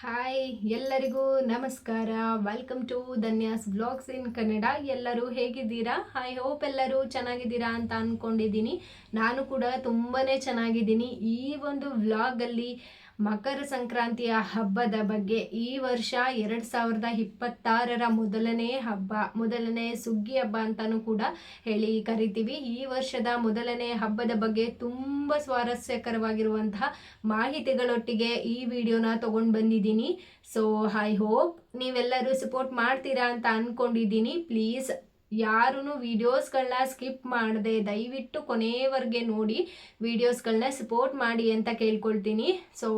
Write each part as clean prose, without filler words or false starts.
Hi ಎಲ್ಲರಿಗೂ ನಮಸ್ಕಾರ. Welcome to Dhanya's blogs in Kannada. ಎಲ್ಲರೂ ಹೇಗಿದ್ದೀರಾ? ಐ ಹೋಪ್ ಎಲ್ಲರೂ ಚೆನ್ನಾಗಿದ್ದೀರಾ ಅಂತ ಅಂದ್ಕೊಂಡಿದ್ದೀನಿ. ನಾನು ಕೂಡ ತುಂಬಾ ಚೆನ್ನಾಗಿದ್ದೀನಿ. ಈ ಒಂದು ವ್ಲಾಗಲ್ಲಿ ಮಕರ ಸಂಕ್ರಾಂತಿಯ ಹಬ್ಬದ ಬಗ್ಗೆ, ಈ ವರ್ಷ 2026ರ ಮೊದಲನೇ ಹಬ್ಬ, ಮೊದಲನೇ ಸುಗ್ಗಿ ಹಬ್ಬ ಅಂತಾನೂ ಕೂಡ ಹೇಳಿ ಕರಿತೀವಿ. ಈ ವರ್ಷದ ಮೊದಲನೇ ಹಬ್ಬದ ಬಗ್ಗೆ ತುಂಬ ಸ್ವಾರಸ್ಯಕರವಾಗಿರುವಂತಹ ಮಾಹಿತಿಗಳೊಟ್ಟಿಗೆ ಈ ವಿಡಿಯೋನ ತಗೊಂಡು ಬಂದಿದ್ದೀನಿ. ಸೊ ಐ ಹೋಪ್ ನೀವೆಲ್ಲರೂ ಸಪೋರ್ಟ್ ಮಾಡ್ತೀರಾ ಅಂತ ಅಂದ್ಕೊಂಡಿದ್ದೀನಿ. ಪ್ಲೀಸ್ ಯಾರೂ ವಿಡಿಯೋಸ್ಗಳನ್ನ ಸ್ಕಿಪ್ ಮಾಡದೆ ದಯವಿಟ್ಟು ಕೊನೆಯವರೆಗೆ ನೋಡಿ ವಿಡಿಯೋಸ್ಗಳನ್ನ ಸಪೋರ್ಟ್ ಮಾಡಿ ಅಂತ ಕೇಳ್ಕೊಳ್ತೀನಿ. ಸೊ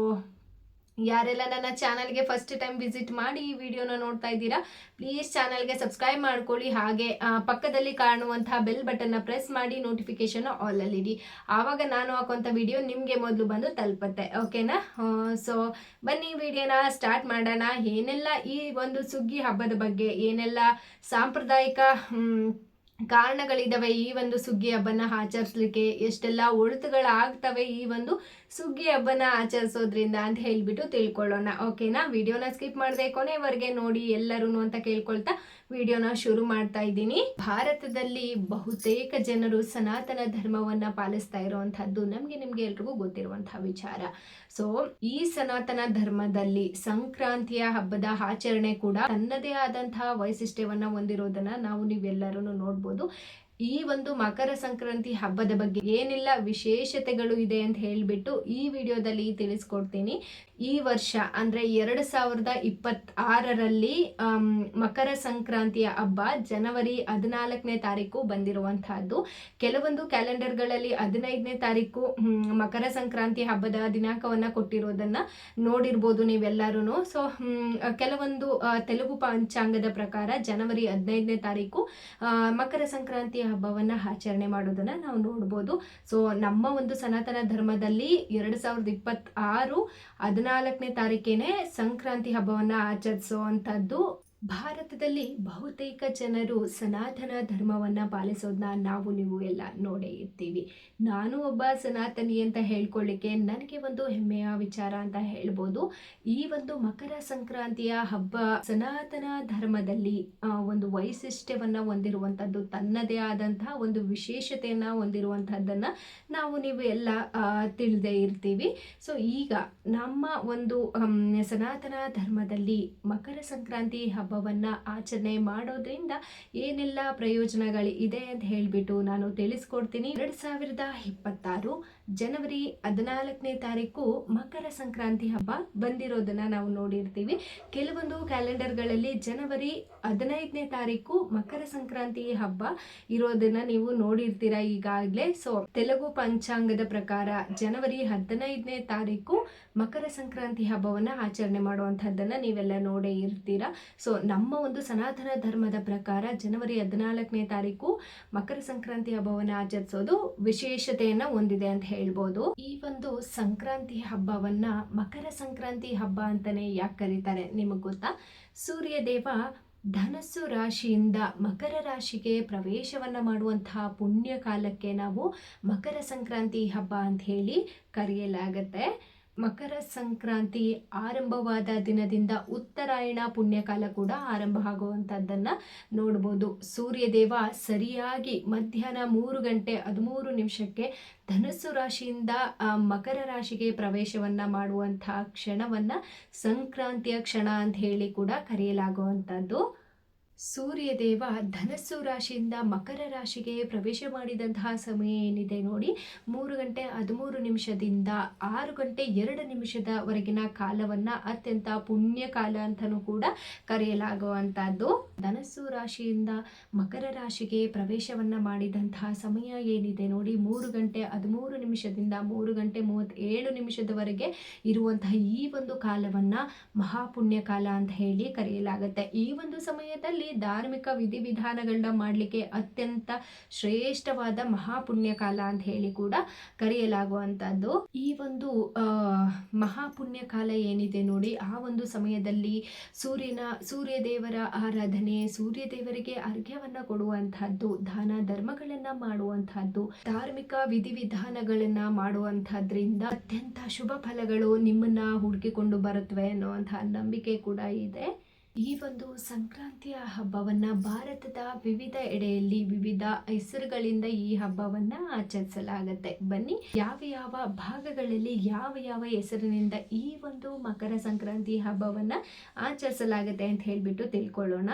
ಯಾರೆಲ್ಲ ನನ್ನ ಚಾನಲ್ಗೆ ಫಸ್ಟ್ ಟೈಮ್ ವಿಸಿಟ್ ಮಾಡಿ ಈ ವಿಡಿಯೋನ ನೋಡ್ತಾ ಇದ್ದೀರಾ, ಪ್ಲೀಸ್ ಚಾನಲ್ಗೆ ಸಬ್ಸ್ಕ್ರೈಬ್ ಮಾಡ್ಕೊಳ್ಳಿ. ಹಾಗೆ ಪಕ್ಕದಲ್ಲಿ ಕಾಣುವಂತಹ ಬೆಲ್ ಬಟನ್ನ ಪ್ರೆಸ್ ಮಾಡಿ ನೋಟಿಫಿಕೇಶನ್ ಆಲಲ್ಲಿಡಿ. ಆವಾಗ ನಾನು ಹಾಕುವಂಥ ವಿಡಿಯೋ ನಿಮಗೆ ಮೊದಲು ಬಂದು ತಲುಪುತ್ತೆ. ಓಕೆನಾ? ಸೊ ಬನ್ನಿ ವಿಡಿಯೋನ ಸ್ಟಾರ್ಟ್ ಮಾಡೋಣ. ಏನೆಲ್ಲ ಈ ಒಂದು ಸುಗ್ಗಿ ಹಬ್ಬದ ಬಗ್ಗೆ ಏನೆಲ್ಲ ಸಾಂಪ್ರದಾಯಿಕ ಕಾರಣಗಳಿದ್ದಾವೆ ಈ ಒಂದು ಸುಗ್ಗಿ ಹಬ್ಬನ ಆಚರಿಸ್ಲಿಕ್ಕೆ, ಎಷ್ಟೆಲ್ಲ ಒಳಿತುಗಳಾಗ್ತವೆ ಈ ಒಂದು ಸುಗ್ಗಿ ಹಬ್ಬನ ಆಚರಿಸೋದ್ರಿಂದ ಅಂತ ಹೇಳ್ಬಿಟ್ಟು ತಿಳ್ಕೊಳ್ಳೋಣ. ಓಕೆನಾ? ವಿಡಿಯೋನ ಸ್ಕಿಪ್ ಮಾಡದೆ ಕೊನೆವರೆಗೆ ನೋಡಿ ಎಲ್ಲರೂ ಅಂತ ಕೇಳ್ಕೊಳ್ತಾ ವಿಡಿಯೋನ ಶುರು ಮಾಡ್ತಾ ಇದ್ದೀನಿ. ಭಾರತದಲ್ಲಿ ಬಹುತೇಕ ಜನರು ಸನಾತನ ಧರ್ಮವನ್ನ ಪಾಲಿಸ್ತಾ ಇರುವಂತಹದ್ದು ನಿಮ್ಗೆ ಎಲ್ರಿಗೂ ಗೊತ್ತಿರುವಂತಹ ವಿಚಾರ. ಸೊ ಈ ಸನಾತನ ಧರ್ಮದಲ್ಲಿ ಸಂಕ್ರಾಂತಿಯ ಹಬ್ಬದ ಆಚರಣೆ ಕೂಡ ತನ್ನದೇ ಆದಂತಹ ವೈಶಿಷ್ಟ್ಯವನ್ನ ಹೊಂದಿರೋದನ್ನ ನೀವೆಲ್ಲರೂ ನೋಡ್ಬೋದು. ಈ ಒಂದು ಮಕರ ಸಂಕ್ರಾಂತಿ ಹಬ್ಬದ ಬಗ್ಗೆ ಏನೆಲ್ಲ ವಿಶೇಷತೆಗಳು ಇದೆ ಅಂತ ಹೇಳ್ಬಿಟ್ಟು ಈ ವಿಡಿಯೋದಲ್ಲಿ ತಿಳಿಸ್ಕೊಡ್ತೀನಿ. ಈ ವರ್ಷ ಅಂದ್ರೆ 2026ರಲ್ಲಿ ಮಕರ ಸಂಕ್ರಾಂತಿಯ ಹಬ್ಬ ಜನವರಿ 14ನೇ ತಾರೀಕು ಬಂದಿರುವಂತಹದ್ದು. ಕೆಲವೊಂದು ಕ್ಯಾಲೆಂಡರ್ಗಳಲ್ಲಿ 15ನೇ ತಾರೀಕು ಮಕರ ಸಂಕ್ರಾಂತಿ ಹಬ್ಬದ ದಿನಾಂಕವನ್ನ ಕೊಟ್ಟಿರೋದನ್ನ ನೋಡಿರ್ಬೋದು ನೀವೆಲ್ಲರೂ. ಸೊ ಕೆಲವೊಂದು ತೆಲುಗು ಪಂಚಾಂಗದ ಪ್ರಕಾರ ಜನವರಿ 15ನೇ ತಾರೀಕು ಮಕರ ಸಂಕ್ರಾಂತಿಯ ಹಬ್ಬವನ್ನ ಆಚರಣೆ ಮಾಡೋದನ್ನ ನಾವು ನೋಡ್ಬೋದು. ಸೊ ನಮ್ಮ ಒಂದು ಸನಾತನ ಧರ್ಮದಲ್ಲಿ 2026 14ನೇ ತಾರೀಕೇನೆ ಸಂಕ್ರಾಂತಿ ಹಬ್ಬವನ್ನ ಆಚರಿಸುವಂತದ್ದು. ಭಾರತದಲ್ಲಿ ಬಹುತೇಕ ಜನರು ಸನಾತನ ಧರ್ಮವನ್ನ ಪಾಲಿಸೋದನ್ನ ನೀವು ಎಲ್ಲ ನೋಡೇ ಇರ್ತೀವಿ. ನಾನು ಒಬ್ಬ ಸನಾತನಿ ಅಂತ ಹೇಳ್ಕೊಳ್ಳಿಕ್ಕೆ ನನಗೆ ಒಂದು ಹೆಮ್ಮೆಯ ವಿಚಾರ ಅಂತ ಹೇಳ್ಬೋದು. ಈ ಒಂದು ಮಕರ ಸಂಕ್ರಾಂತಿಯ ಹಬ್ಬ ಸನಾತನ ಧರ್ಮದಲ್ಲಿ ಒಂದು ವೈಶಿಷ್ಟ್ಯವನ್ನ ಹೊಂದಿರುವಂತದ್ದು, ತನ್ನದೇ ಆದಂತಹ ಒಂದು ವಿಶೇಷತೆಯನ್ನ ಹೊಂದಿರುವಂತಹದ್ದನ್ನ ನೀವು ಎಲ್ಲ ತಿಳಿದೇ ಇರ್ತೀವಿ. ಸೊ ಈಗ ನಮ್ಮ ಒಂದು ಸನಾತನ ಧರ್ಮದಲ್ಲಿ ಮಕರ ಸಂಕ್ರಾಂತಿ ಹಬ್ಬವನ್ನ ಆಚರಣೆ ಮಾಡೋದ್ರಿಂದ ಏನೆಲ್ಲ ಪ್ರಯೋಜನಗಳು ಇದೆ ಅಂತ ಹೇಳ್ಬಿಟ್ಟು ನಾನು ತಿಳಿಸ್ಕೊಡ್ತೀನಿ. 2026 ಜನವರಿ 14ನೇ ತಾರೀಕು ಮಕರ ಸಂಕ್ರಾಂತಿ ಹಬ್ಬ ಬಂದಿರೋದನ್ನ ನಾವು ನೋಡಿರ್ತೀವಿ. ಕೆಲವೊಂದು ಕ್ಯಾಲೆಂಡರ್ಗಳಲ್ಲಿ ಜನವರಿ 15ನೇ ತಾರೀಕು ಮಕರ ಸಂಕ್ರಾಂತಿ ಹಬ್ಬ ಇರೋದನ್ನ ನೀವು ನೋಡಿರ್ತೀರಾ ಈಗಾಗಲೇ. ಸೊ ತೆಲುಗು ಪಂಚಾಂಗದ ಪ್ರಕಾರ ಜನವರಿ 15ನೇ ತಾರೀಕು ಮಕರ ಸಂಕ್ರಾಂತಿ ಹಬ್ಬವನ್ನ ಆಚರಣೆ ಮಾಡುವಂತಹದ್ದನ್ನ ನೀವೆಲ್ಲ ನೋಡೇ ಇರ್ತೀರಾ. ಸೊ ನಮ್ಮ ಒಂದು ಸನಾತನ ಧರ್ಮದ ಪ್ರಕಾರ ಜನವರಿ 14ನೇ ತಾರೀಕು ಮಕರ ಸಂಕ್ರಾಂತಿ ಹಬ್ಬವನ್ನ ಆಚರಿಸೋದು ವಿಶೇಷತೆಯನ್ನ ಹೊಂದಿದೆ ಅಂತ ಹೇಳ್ಬೋದು. ಈ ಒಂದು ಸಂಕ್ರಾಂತಿ ಹಬ್ಬವನ್ನ ಮಕರ ಸಂಕ್ರಾಂತಿ ಹಬ್ಬ ಅಂತಾನೆ ಯಾಕೆ ಕರೀತಾರೆ ನಿಮಗ್ ಗೊತ್ತಾ? ಸೂರ್ಯದೇವ ಧನಸ್ಸು ರಾಶಿಯಿಂದ ಮಕರ ರಾಶಿಗೆ ಪ್ರವೇಶವನ್ನ ಮಾಡುವಂತಹ ಪುಣ್ಯ ಕಾಲಕ್ಕೆ ನಾವು ಮಕರ ಸಂಕ್ರಾಂತಿ ಹಬ್ಬ ಅಂತ ಹೇಳಿ ಕರೆಯಲಾಗತ್ತೆ. ಮಕರ ಸಂಕ್ರಾಂತಿ ಆರಂಭವಾದ ದಿನದಿಂದ ಉತ್ತರಾಯಣ ಪುಣ್ಯಕಾಲ ಕೂಡ ಆರಂಭ ಆಗುವಂಥದ್ದನ್ನು ನೋಡ್ಬೋದು. ಸೂರ್ಯದೇವ ಸರಿಯಾಗಿ ಮಧ್ಯಾಹ್ನ 3:13 ಧನಸ್ಸು ರಾಶಿಯಿಂದ ಮಕರ ರಾಶಿಗೆ ಪ್ರವೇಶವನ್ನ ಮಾಡುವಂತಹ ಕ್ಷಣವನ್ನ ಸಂಕ್ರಾಂತಿಯ ಕ್ಷಣ ಅಂತ ಹೇಳಿ ಕೂಡ ಕರೆಯಲಾಗುವಂಥದ್ದು. ಸೂರ್ಯದೇವ ಧನಸ್ಸು ರಾಶಿಯಿಂದ ಮಕರ ರಾಶಿಗೆ ಪ್ರವೇಶ ಮಾಡಿದಂತಹ ಸಮಯ ಏನಿದೆ ನೋಡಿ, 3:13 6:02 ಕಾಲವನ್ನ ಅತ್ಯಂತ ಪುಣ್ಯ ಕಾಲ ಅಂತಲೂ ಕೂಡ ಕರೆಯಲಾಗುವಂತಹದ್ದು. ಧನಸ್ಸು ರಾಶಿಯಿಂದ ಮಕರ ರಾಶಿಗೆ ಪ್ರವೇಶವನ್ನ ಮಾಡಿದಂತಹ ಸಮಯ ಏನಿದೆ ನೋಡಿ, 3:13 3:37 ಇರುವಂತಹ ಈ ಒಂದು ಕಾಲವನ್ನ ಮಹಾಪುಣ್ಯ ಕಾಲ ಅಂತ ಹೇಳಿ ಕರೆಯಲಾಗುತ್ತೆ. ಈ ಒಂದು ಸಮಯದಲ್ಲಿ ಧಾರ್ಮಿಕ ವಿಧಿವಿಧಾನಗಳನ್ನ ಮಾಡಲಿಕ್ಕೆ ಅತ್ಯಂತ ಶ್ರೇಷ್ಠವಾದ ಮಹಾಪುಣ್ಯ ಕಾಲ ಅಂತ ಹೇಳಿ ಕೂಡ ಕರೆಯಲಾಗುವಂಥದ್ದು. ಈ ಒಂದು ಮಹಾಪುಣ್ಯ ಕಾಲ ಏನಿದೆ ನೋಡಿ, ಆ ಒಂದು ಸಮಯದಲ್ಲಿ ಸೂರ್ಯ ದೇವರ ಆರಾಧನೆ, ಸೂರ್ಯ ದೇವರಿಗೆ ಅರ್ಘ್ಯವನ್ನ ಕೊಡುವಂತಹದ್ದು, ದಾನ ಧರ್ಮಗಳನ್ನ ಮಾಡುವಂತಹದ್ದು, ಧಾರ್ಮಿಕ ವಿಧಿವಿಧಾನಗಳನ್ನ ಮಾಡುವಂತಹದ್ರಿಂದ ಅತ್ಯಂತ ಶುಭ ಫಲಗಳು ನಿಮ್ಮನ್ನ ಹುಡುಕಿಕೊಂಡು ಬರುತ್ತವೆ ಅನ್ನುವಂತಹ ನಂಬಿಕೆ ಕೂಡ ಇದೆ. ಈ ಒಂದು ಸಂಕ್ರಾಂತಿಯ ಹಬ್ಬವನ್ನ ಭಾರತದ ವಿವಿಧ ಎಡೆಯಲ್ಲಿ ವಿವಿಧ ಹೆಸರುಗಳಿಂದ ಈ ಹಬ್ಬವನ್ನ ಆಚರಿಸಲಾಗುತ್ತೆ. ಬನ್ನಿ, ಯಾವ ಯಾವ ಭಾಗಗಳಲ್ಲಿ ಯಾವ ಯಾವ ಹೆಸರಿನಿಂದ ಈ ಒಂದು ಮಕರ ಸಂಕ್ರಾಂತಿ ಹಬ್ಬವನ್ನ ಆಚರಿಸಲಾಗುತ್ತೆ ಅಂತ ಹೇಳ್ಬಿಟ್ಟು ತಿಳ್ಕೊಳ್ಳೋಣ.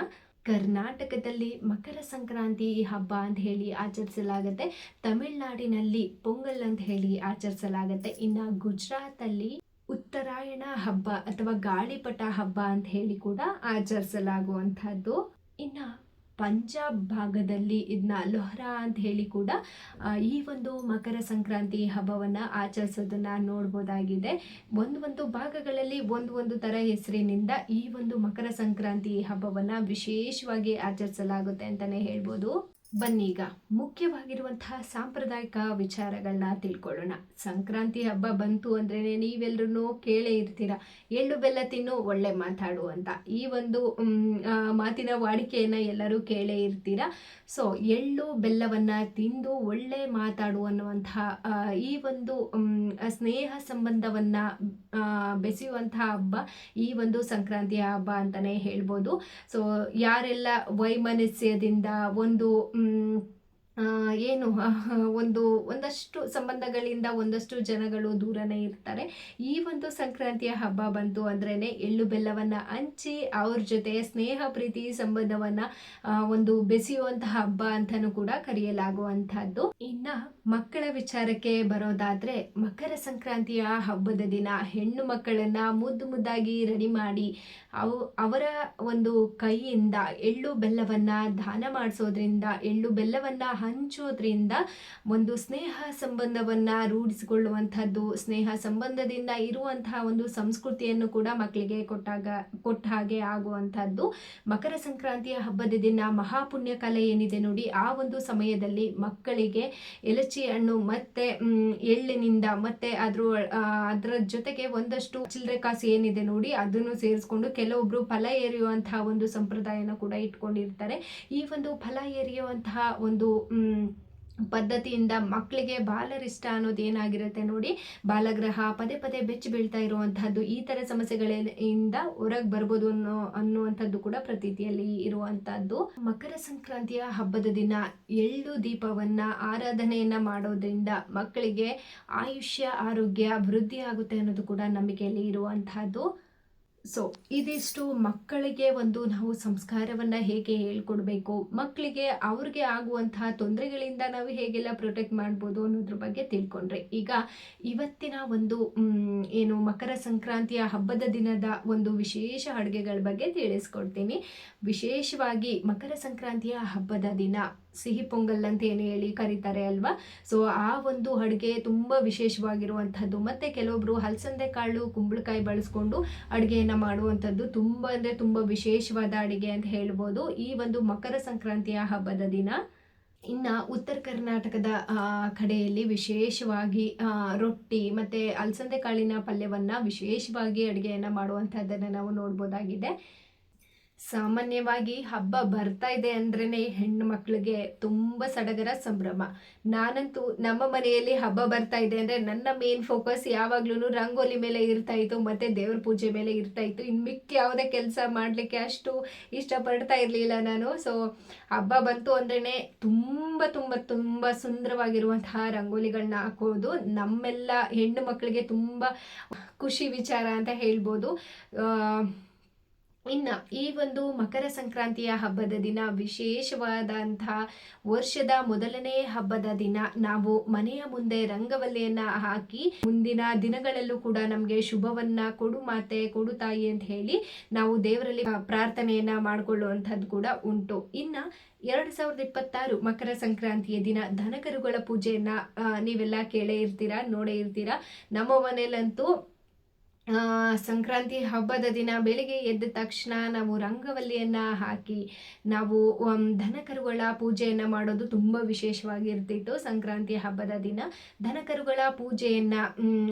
ಕರ್ನಾಟಕದಲ್ಲಿ ಮಕರ ಸಂಕ್ರಾಂತಿ ಹಬ್ಬ ಅಂತ ಹೇಳಿ ಆಚರಿಸಲಾಗುತ್ತೆ. ತಮಿಳುನಾಡಿನಲ್ಲಿ ಪೊಂಗಲ್ ಅಂತ ಹೇಳಿ ಆಚರಿಸಲಾಗುತ್ತೆ. ಇನ್ನು ಗುಜರಾತಲ್ಲಿ ಉತ್ತರಾಯಣ ಹಬ್ಬ ಅಥವಾ ಗಾಳಿಪಟ ಹಬ್ಬ ಅಂತ ಹೇಳಿ ಕೂಡ ಆಚರಿಸಲಾಗುವಂಥದ್ದು. ಇನ್ನು ಪಂಜಾಬ್ ಭಾಗದಲ್ಲಿ ಇದನ್ನ ಲೊಹ್ರಾ ಅಂತ ಹೇಳಿ ಕೂಡ ಈ ಒಂದು ಮಕರ ಸಂಕ್ರಾಂತಿ ಹಬ್ಬವನ್ನು ಆಚರಿಸೋದನ್ನ ನೋಡ್ಬೋದಾಗಿದೆ. ಒಂದು ಭಾಗಗಳಲ್ಲಿ ಒಂದು ಥರ ಹೆಸರಿನಿಂದ ಈ ಒಂದು ಮಕರ ಸಂಕ್ರಾಂತಿ ಹಬ್ಬವನ್ನು ವಿಶೇಷವಾಗಿ ಆಚರಿಸಲಾಗುತ್ತೆ ಅಂತಲೇ ಹೇಳ್ಬೋದು. ಬನ್ನೀಗ ಮುಖ್ಯವಾಗಿರುವಂತಹ ಸಾಂಪ್ರದಾಯಿಕ ವಿಚಾರಗಳನ್ನ ತಿಳ್ಕೊಳ್ಳೋಣ. ಸಂಕ್ರಾಂತಿ ಹಬ್ಬ ಬಂತು ಅಂದ್ರೆ ನೀವೆಲ್ಲರೂ ಕೇಳೇ ಇರ್ತೀರ, ಎಳ್ಳು ಬೆಲ್ಲ ತಿನ್ನು ಒಳ್ಳೆ ಮಾತಾಡು ಅಂತ. ಈ ಒಂದು ಮಾತಿನ ವಾಡಿಕೆಯನ್ನ ಎಲ್ಲರೂ ಕೇಳೇ ಇರ್ತೀರ. ಸೊ ಎಳ್ಳು ಬೆಲ್ಲವನ್ನ ತಿಂದು ಒಳ್ಳೆ ಮಾತಾಡು ಅನ್ನುವಂತಹ ಈ ಒಂದು ಸ್ನೇಹ ಸಂಬಂಧವನ್ನ ಬೆಸೆಯುವಂತಹ ಹಬ್ಬ ಈ ಒಂದು ಸಂಕ್ರಾಂತಿಯ ಹಬ್ಬ ಅಂತಾನೆ ಹೇಳ್ಬೋದು. ಸೊ ಯಾರೆಲ್ಲ ವೈಮನಸ್ಯದಿಂದ ಒಂದಷ್ಟು ಸಂಬಂಧಗಳಿಂದ ಒಂದಷ್ಟು ಜನಗಳು ದೂರನೇ ಇರ್ತಾರೆ, ಈ ಒಂದು ಸಂಕ್ರಾಂತಿಯ ಹಬ್ಬ ಬಂತು ಅಂದ್ರೇನೆ ಎಳ್ಳು ಬೆಲ್ಲವನ್ನ ಹಂಚಿ ಅವ್ರ ಜೊತೆ ಸ್ನೇಹ ಪ್ರೀತಿ ಸಂಬಂಧವನ್ನ ಬೆಸೆಯುವಂತಹ ಹಬ್ಬ ಅಂತಾನೂ ಕೂಡ ಕರೆಯಲಾಗುವಂತಹದ್ದು. ಇನ್ನ ಮಕ್ಕಳ ವಿಚಾರಕ್ಕೆ ಬರೋದಾದ್ರೆ, ಮಕರ ಸಂಕ್ರಾಂತಿಯ ಹಬ್ಬದ ದಿನ ಹೆಣ್ಣು ಮಕ್ಕಳನ್ನ ಮುದ್ದಾಗಿ ರೆಡಿ ಮಾಡಿ ಅವರ ಒಂದು ಕೈಯಿಂದ ಎಳ್ಳು ಬೆಲ್ಲವನ್ನ ದಾನ ಮಾಡಿಸೋದ್ರಿಂದ, ಎಳ್ಳು ಬೆಲ್ಲವನ್ನ ಹಂಚೋದ್ರಿಂದ ಒಂದು ಸ್ನೇಹ ಸಂಬಂಧವನ್ನ ರೂಢಿಸಿಕೊಳ್ಳುವಂಥದ್ದು, ಸ್ನೇಹ ಸಂಬಂಧದಿಂದ ಇರುವಂತಹ ಒಂದು ಸಂಸ್ಕೃತಿಯನ್ನು ಕೂಡ ಮಕ್ಕಳಿಗೆ ಕೊಟ್ಟ ಹಾಗೆ ಆಗುವಂಥದ್ದು. ಮಕರ ಸಂಕ್ರಾಂತಿಯ ಹಬ್ಬದ ದಿನ ಮಹಾಪುಣ್ಯ ಕಾಲ ಏನಿದೆ ನೋಡಿ, ಆ ಒಂದು ಸಮಯದಲ್ಲಿ ಮಕ್ಕಳಿಗೆ ಎಲಚಿ ಹಣ್ಣು ಮತ್ತೆ ಎಳ್ಳಿನಿಂದ ಮತ್ತೆ ಅದರ ಜೊತೆಗೆ ಒಂದಷ್ಟು ಚಿಲ್ಲರೆ ಕಾಸು ಏನಿದೆ ನೋಡಿ ಅದನ್ನು ಸೇರಿಸ್ಕೊಂಡು ಕೆಲವೊಬ್ರು ಫಲ ಏರಿಯುವಂತಹ ಒಂದು ಸಂಪ್ರದಾಯನ ಕೂಡ ಇಟ್ಕೊಂಡಿರ್ತಾರೆ. ಈ ಒಂದು ಫಲ ಏರಿಯುವಂತಹ ಒಂದು ಪದ್ಧತಿಯಿಂದ ಮಕ್ಕಳಿಗೆ ಬಾಲರಿಷ್ಟ ಅನ್ನೋದು ಏನಾಗಿರುತ್ತೆ ನೋಡಿ, ಬಾಲಗ್ರಹ ಪದೇ ಪದೇ ಬೆಚ್ಚಿ ಬೀಳ್ತಾ ಇರುವಂತಹದ್ದು, ಈ ತರ ಸಮಸ್ಯೆಗಳಿಂದ ಹೊರಗೆ ಬರ್ಬೋದು ಅನ್ನುವಂಥದ್ದು ಕೂಡ ಪ್ರತೀತಿಯಲ್ಲಿ ಇರುವಂತಹದ್ದು. ಮಕರ ಸಂಕ್ರಾಂತಿಯ ಹಬ್ಬದ ದಿನ ಎಳ್ಳು ದೀಪವನ್ನ ಆರಾಧನೆಯನ್ನ ಮಾಡೋದ್ರಿಂದ ಮಕ್ಕಳಿಗೆ ಆಯುಷ್ಯ ಆರೋಗ್ಯ ವೃದ್ಧಿ ಆಗುತ್ತೆ ಅನ್ನೋದು ಕೂಡ ನಂಬಿಕೆಯಲ್ಲಿ ಇರುವಂತಹದ್ದು. ಸೊ ಇದಿಷ್ಟು ಮಕ್ಕಳಿಗೆ ನಾವು ಸಂಸ್ಕಾರವನ್ನು ಹೇಗೆ ಹೇಳ್ಕೊಡ್ಬೇಕು, ಮಕ್ಕಳಿಗೆ ಅವ್ರಿಗೆ ಆಗುವಂತಹ ತೊಂದರೆಗಳಿಂದ ನಾವು ಹೇಗೆಲ್ಲ ಪ್ರೊಟೆಕ್ಟ್ ಮಾಡ್ಬೋದು ಅನ್ನೋದ್ರ ಬಗ್ಗೆ ತಿಳ್ಕೊಂಡ್ರೆ, ಈಗ ಇವತ್ತಿನ ಮಕರ ಸಂಕ್ರಾಂತಿಯ ಹಬ್ಬದ ದಿನದ ವಿಶೇಷ ಅಡುಗೆಗಳ ಬಗ್ಗೆ ತಿಳಿಸ್ಕೊಡ್ತೀನಿ. ವಿಶೇಷವಾಗಿ ಮಕರ ಸಂಕ್ರಾಂತಿಯ ಹಬ್ಬದ ದಿನ ಸಿಹಿ ಪೊಂಗಲ್ ಅಂತ ಏನು ಹೇಳಿ ಕರೀತಾರೆ ಅಲ್ವಾ. ಸೊ ಆ ಒಂದು ಅಡುಗೆ ತುಂಬ ವಿಶೇಷವಾಗಿರುವಂಥದ್ದು. ಮತ್ತು ಕೆಲವೊಬ್ರು ಹಲಸಂದೆ ಕಾಳು ಕುಂಬಳಕಾಯಿ ಬಳಸ್ಕೊಂಡು ಅಡುಗೆಯನ್ನು ಮಾಡುವಂಥದ್ದು ತುಂಬ ವಿಶೇಷವಾದ ಅಡುಗೆ ಅಂತ ಹೇಳ್ಬೋದು ಈ ಒಂದು ಮಕರ ಸಂಕ್ರಾಂತಿಯ ಹಬ್ಬದ ದಿನ. ಇನ್ನು ಉತ್ತರ ಕರ್ನಾಟಕದ ಕಡೆಯಲ್ಲಿ ವಿಶೇಷವಾಗಿ ರೊಟ್ಟಿ ಮತ್ತು ಅಲಸಂದೆ ಕಾಳಿನ ಪಲ್ಯವನ್ನು ವಿಶೇಷವಾಗಿ ಅಡುಗೆಯನ್ನು ಮಾಡುವಂಥದ್ದನ್ನು ನಾವು ನೋಡ್ಬೋದಾಗಿದೆ. ಸಾಮಾನ್ಯವಾಗಿ ಹಬ್ಬ ಬರ್ತಾ ಇದೆ ಅಂದ್ರೇ ಹೆಣ್ಣು ಮಕ್ಕಳಿಗೆ ತುಂಬ ಸಡಗರ ಸಂಭ್ರಮ. ನಾನಂತೂ ನಮ್ಮ ಮನೆಯಲ್ಲಿ ಹಬ್ಬ ಬರ್ತಾ ಇದೆ ಅಂದರೆ ನನ್ನ ಮೇನ್ ಫೋಕಸ್ ಯಾವಾಗ್ಲೂ ರಂಗೋಲಿ ಮೇಲೆ ಇರ್ತಾ ಇತ್ತು ಮತ್ತು ದೇವ್ರ ಪೂಜೆ ಮೇಲೆ ಇರ್ತಾ ಇತ್ತು. ಇನ್ನು ಮಿಕ್ಕ ಯಾವುದೇ ಕೆಲಸ ಮಾಡಲಿಕ್ಕೆ ಅಷ್ಟು ಇಷ್ಟಪಡ್ತಾ ಇರಲಿಲ್ಲ ನಾನು. ಸೊ ಹಬ್ಬ ಬಂತು ಅಂದ್ರೇ ತುಂಬ ತುಂಬ ತುಂಬ ಸುಂದರವಾಗಿರುವಂತಹ ರಂಗೋಲಿಗಳನ್ನ ಹಾಕೋದು ನಮ್ಮೆಲ್ಲ ಹೆಣ್ಣು ಮಕ್ಕಳಿಗೆ ತುಂಬ ಖುಷಿ ವಿಚಾರ ಅಂತ ಹೇಳ್ಬೋದು. ಇನ್ನು ಈ ಒಂದು ಮಕರ ಸಂಕ್ರಾಂತಿಯ ಹಬ್ಬದ ದಿನ ವಿಶೇಷವಾದಂತಹ ವರ್ಷದ ಮೊದಲನೇ ಹಬ್ಬದ ದಿನ ನಾವು ಮನೆಯ ಮುಂದೆ ರಂಗವಲ್ಲಿಯನ್ನ ಹಾಕಿ ಮುಂದಿನ ದಿನಗಳಲ್ಲೂ ಕೂಡ ನಮಗೆ ಶುಭವನ್ನ ಕೊಡು ಮಾತೆ ಕೊಡು ತಾಯಿ ಅಂತ ಹೇಳಿ ನಾವು ದೇವರಲ್ಲಿ ಪ್ರಾರ್ಥನೆಯನ್ನ ಮಾಡಿಕೊಳ್ಳುವಂಥದ್ದು ಕೂಡ ಉಂಟು. ಇನ್ನು 2026 ಮಕರ ಸಂಕ್ರಾಂತಿಯ ದಿನ ದನಕರುಗಳ ಪೂಜೆಯನ್ನ ನೀವೆಲ್ಲ ಕೇಳೇ ಇರ್ತೀರಾ, ನೋಡೇ ಇರ್ತೀರಾ. ನಮ್ಮ ಮನೆಯಲ್ಲಂತೂ ಸಂಕ್ರಾಂತಿ ಹಬ್ಬದ ದಿನ ಬೆಳಿಗ್ಗೆ ಎದ್ದ ತಕ್ಷಣ ನಾವು ರಂಗವಲ್ಲಿಯನ್ನು ಹಾಕಿ ನಾವು ದನಕರುಗಳ ಪೂಜೆಯನ್ನು ಮಾಡೋದು ತುಂಬ ವಿಶೇಷವಾಗಿರ್ತಿತ್ತು. ಸಂಕ್ರಾಂತಿ ಹಬ್ಬದ ದಿನ ದನಕರುಗಳ ಪೂಜೆಯನ್ನು